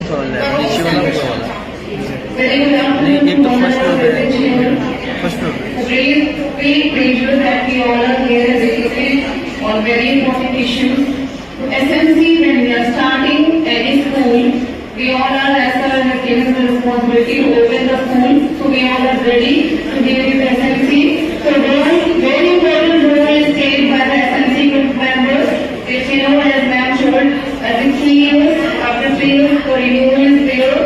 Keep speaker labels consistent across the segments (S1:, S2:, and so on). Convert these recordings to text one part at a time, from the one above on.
S1: Very good afternoon, first great pleasure that we all are here basically on very important issues. Essentially, when we are starting any school, we all are, as far as given the responsibility to open the school, so we all are ready to give you SMC. So very important role is played by the SMC group members, which you know as ma'am showed, every 3 years, after 3 years, the renewal is there.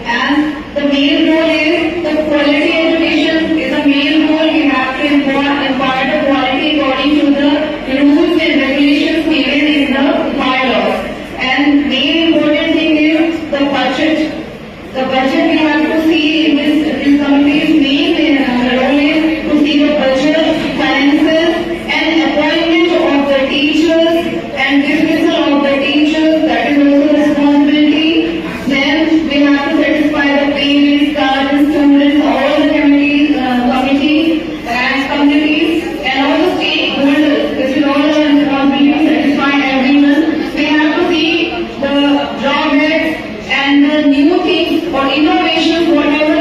S1: And the main goal is the quality education is the main goal. We have to impart the quality according to the rules and regulations given in the bylaws. And main important thing is the budget. The budget we have to see in this committee's main role is to see the budget, finances, and appointment of the teachers and dismissal of the teachers. That is also responsibility. Then we have to satisfy the parents, guardians, students, all the committees and all the stakeholders. This is all our responsibility to satisfy everyone. We have to see the drawbacks and the new things or innovations, whatever